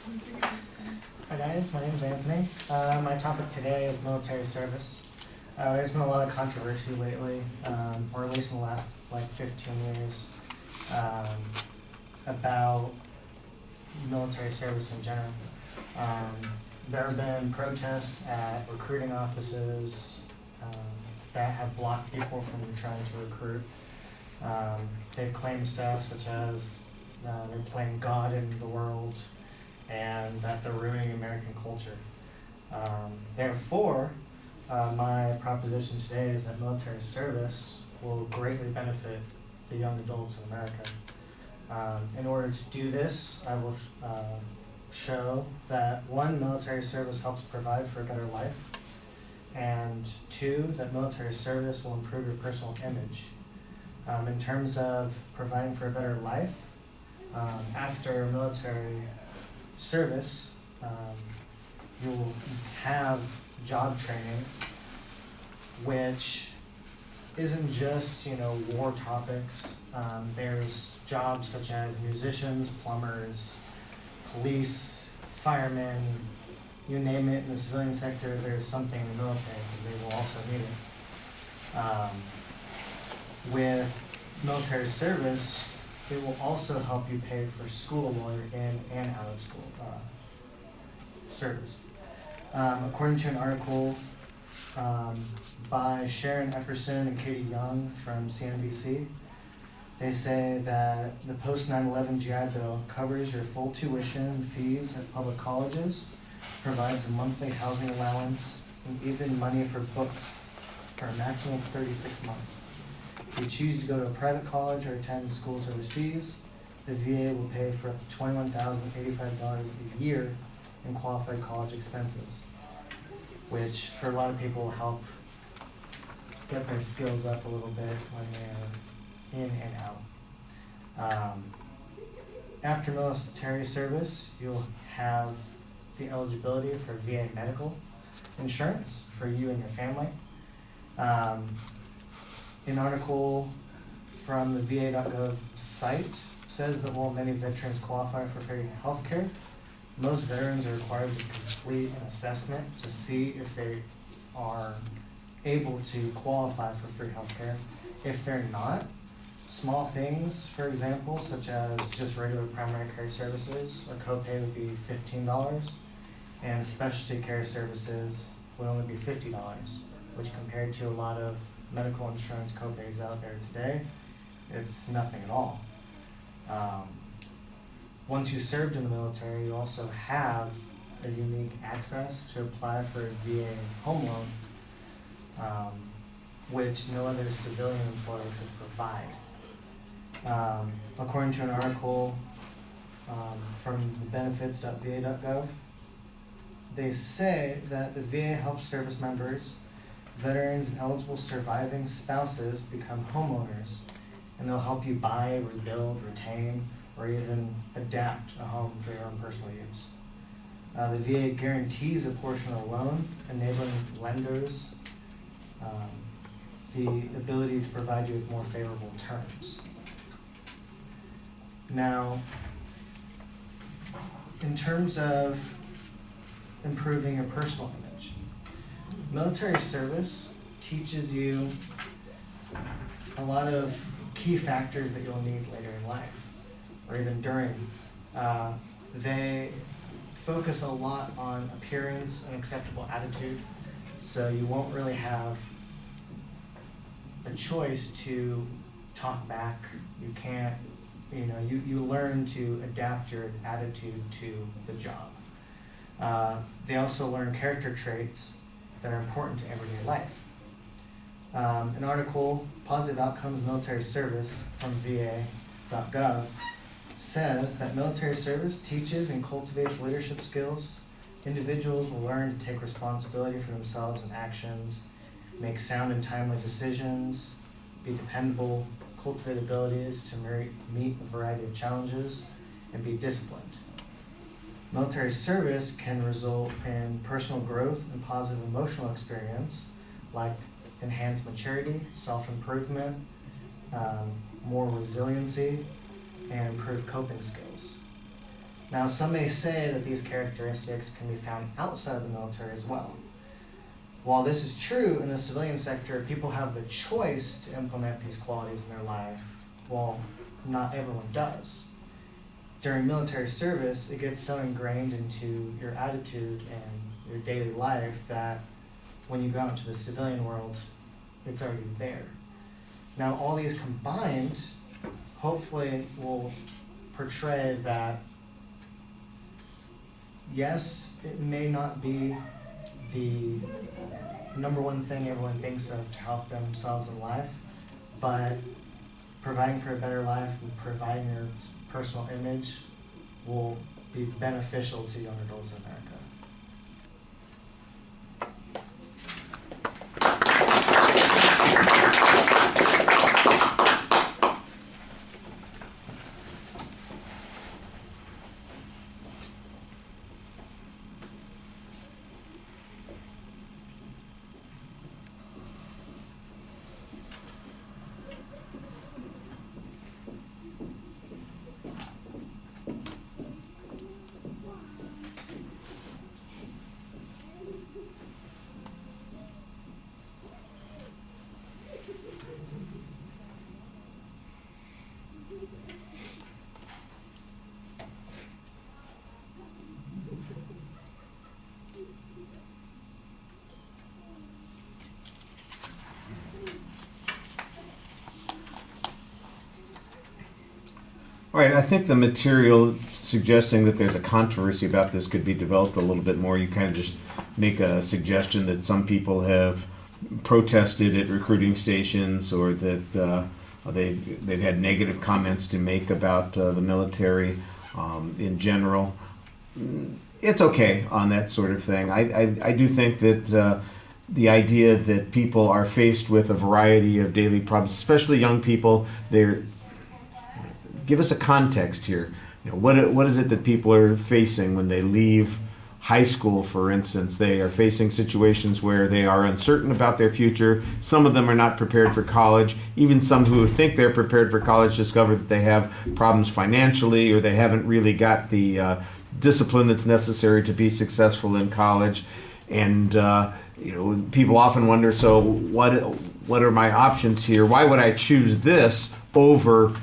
Hi guys, my name is Anthony. My topic today is military service. There's been a lot of controversy lately, or at least in the last 15 years, about military service in general. There have been protests at recruiting offices that have blocked people from trying to recruit. They've claimed stuff such as they're playing God in the world and that they're ruining American culture. Therefore, my proposition today is that military service will greatly benefit the young adults in America. In order to do this, I will show that one, military service helps provide for a better life, and two, that military service will improve your personal image. In terms of providing for a better life, after military service, you'll have job training, which isn't just war topics. There's jobs such as musicians, plumbers, police, firemen, you name it. In the civilian sector, there's something in the military because they will also need it. With military service, it will also help you pay for school while you're in and out of school service. According to an article by Sharon Epperson and Katie Young from CNBC, they say that the post 9/11 GI Bill covers your full tuition and fees at public colleges, provides a monthly housing allowance, and even money for books for a maximum of 36 months. If you choose to go to a private college or attend schools overseas, the VA will pay for up to $21,085 a year in qualified college expenses, which for a lot of people will help get their skills up a little bit when they're in and out. After military service, you'll have the eligibility for VA medical insurance for you and your family. An article from the VA.gov site says that while many veterans qualify for free health care, most veterans are required to complete an assessment to see if they are able to qualify for free health care. If they're not, small things, for example, such as just regular primary care services, a copay would be $15, and specialty care services would only be $50, which compared to a lot of medical insurance copays out there today, it's nothing at all. Once you served in the military, you also have a unique access to apply for a VA home loan, which no other civilian employer could provide. According to an article from the benefits.va.gov, they say that the VA helps service members, veterans, and eligible surviving spouses become homeowners, and they'll help you buy, rebuild, retain, or even adapt a home for your own personal use. The VA guarantees a portion of the loan, enabling lenders the ability to provide you with more favorable terms. Now, in terms of improving your personal image, military service teaches you a lot of key factors that you'll need later in life, or even during. They focus a lot on appearance and acceptable attitude, so you won't really have a choice to talk back. You can't, you learn to adapt your attitude to the job. They also learn character traits that are important to everyday life. An article, Positive Outcomes of Military Service, from VA.gov, says that military service teaches and cultivates leadership skills. Individuals will learn to take responsibility for themselves and actions, make sound and timely decisions, be dependable, cultivate abilities to meet a variety of challenges, and be disciplined. Military service can result in personal growth and positive emotional experience, like enhanced maturity, self-improvement, more resiliency, and improved coping skills. Now, some may say that these characteristics can be found outside of the military as well. While this is true in the civilian sector, people have the choice to implement these qualities in their life, while not everyone does. During military service, it gets so ingrained into your attitude and your daily life that when you go out into the civilian world, it's already there. Now, all these combined, hopefully, will portray that, yes, it may not be the number one thing everyone thinks of to help themselves in life, but providing for a better life and providing your personal image will be beneficial to young adults in America. All right, I think the material suggesting that there's a controversy about this could be developed a little bit more. You kind of just make a suggestion that some people have protested at recruiting stations, or that they've had negative comments to make about the military in general. It's okay on that sort of thing. I do think that the idea that people are faced with a variety of daily problems, especially young people, give us a context here. You know, what is it that people are facing when they leave high school, for instance? They are facing situations where they are uncertain about their future. Some of them are not prepared for college. Even some who think they're prepared for college discover that they have problems financially, or they haven't really got the discipline that's necessary to be successful in college. And people often wonder, so what are my options here? Why would I choose this over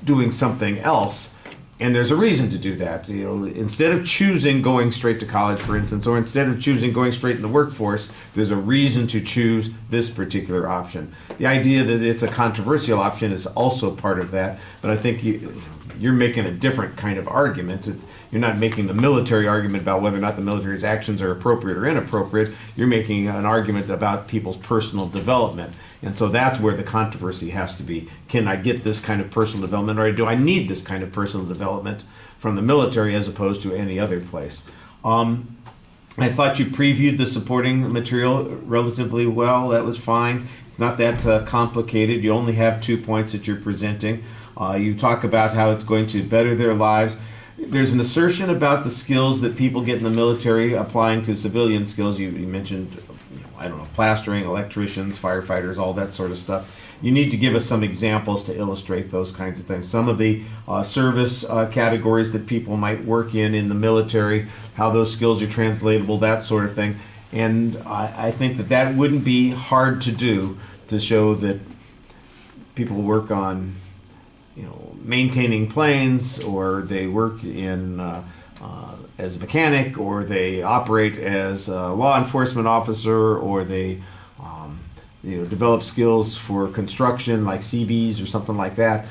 doing something else? And there's a reason to do that. Instead of choosing going straight to college, for instance, or instead of choosing going straight in the workforce, there's a reason to choose this particular option. The idea that it's a controversial option is also part of that, but I think you're making a different kind of argument. You're not making the military argument about whether or not the military's actions are appropriate or inappropriate. You're making an argument about people's personal development. And so that's where the controversy has to be. Can I get this kind of personal development, or do I need this kind of personal development from the military as opposed to any other place? I thought you previewed the supporting material relatively well. That was fine. It's not that complicated. You only have 2 points that you're presenting. You talk about how it's going to better their lives. There's an assertion about the skills that people get in the military applying to civilian skills. You mentioned, plastering, electricians, firefighters, all that sort of stuff. You need to give us some examples to illustrate those kinds of things. Some of the service categories that people might work in the military, how those skills are translatable, that sort of thing. And I think that wouldn't be hard to do, to show that people work on maintaining planes, or they work in as a mechanic, or they operate as a law enforcement officer, or they develop skills for construction like CBs or something like that,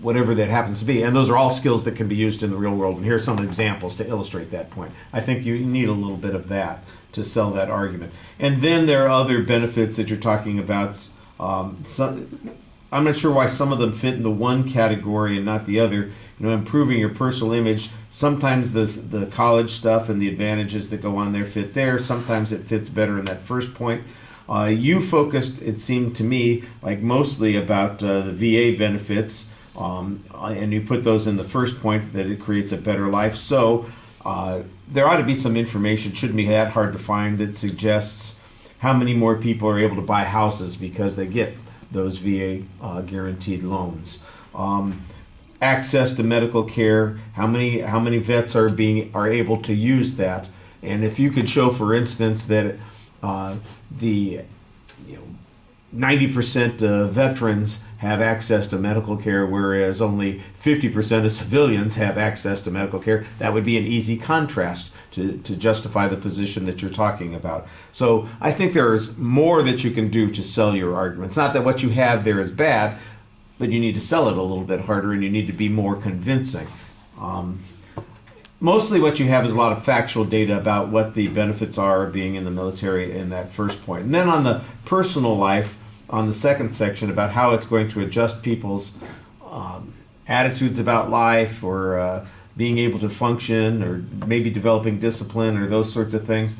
whatever that happens to be. And those are all skills that can be used in the real world. And here are some examples to illustrate that point. I think you need a little bit of that to sell that argument. And then there are other benefits that you're talking about. I'm not sure why some of them fit in the one category and not the other. Improving your personal image. Sometimes the college stuff and the advantages that go on there fit there. Sometimes it fits better in that first point. You focused, it seemed to me, like mostly about the VA benefits, and you put those in the first point, that it creates a better life. So there ought to be some information, shouldn't be that hard to find, that suggests how many more people are able to buy houses because they get those VA guaranteed loans. access to medical care, how many vets are able to use that, and if you could show, for instance, that the 90% of veterans have access to medical care, whereas only 50% of civilians have access to medical care, that would be an easy contrast to justify the position that you're talking about. So I think there is more that you can do to sell your argument. It's not that what you have there is bad, but you need to sell it a little bit harder and you need to be more convincing. Mostly what you have is a lot of factual data about what the benefits are of being in the military in that first point. And then on the personal life, on the second section about how it's going to adjust people's attitudes about life, or being able to function, or maybe developing discipline, or those sorts of things,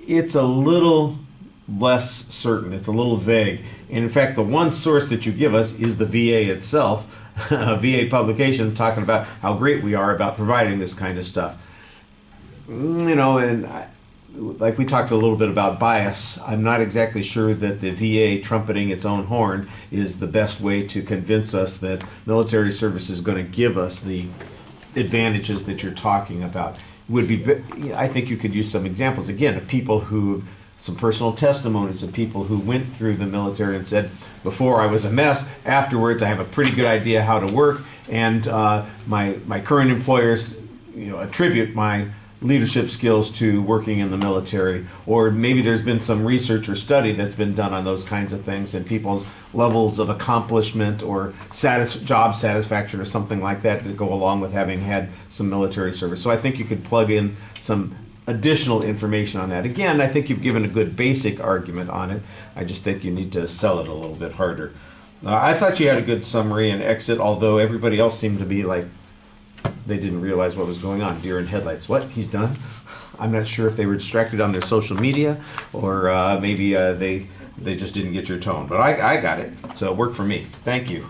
it's a little less certain. It's a little vague. And in fact, the one source that you give us is the VA itself, a VA publication talking about how great we are about providing this kind of stuff. Like we talked a little bit about bias, I'm not exactly sure that the VA trumpeting its own horn is the best way to convince us that military service is going to give us the advantages that you're talking about. I think you could use some examples, again, of people some personal testimonies of people who went through the military and said, before I was a mess, afterwards I have a pretty good idea how to work, and my current employers attribute my leadership skills to working in the military. Or maybe there's been some research or study that's been done on those kinds of things and people's levels of accomplishment or job satisfaction or something like that to go along with having had some military service. So I think you could plug in some additional information on that. Again, I think you've given a good basic argument on it. I just think you need to sell it a little bit harder. I thought you had a good summary and exit, although everybody else seemed to be like, they didn't realize what was going on. Deer in headlights. What? He's done? I'm not sure if they were distracted on their social media, or maybe they just didn't get your tone. But I got it, so it worked for me. Thank you.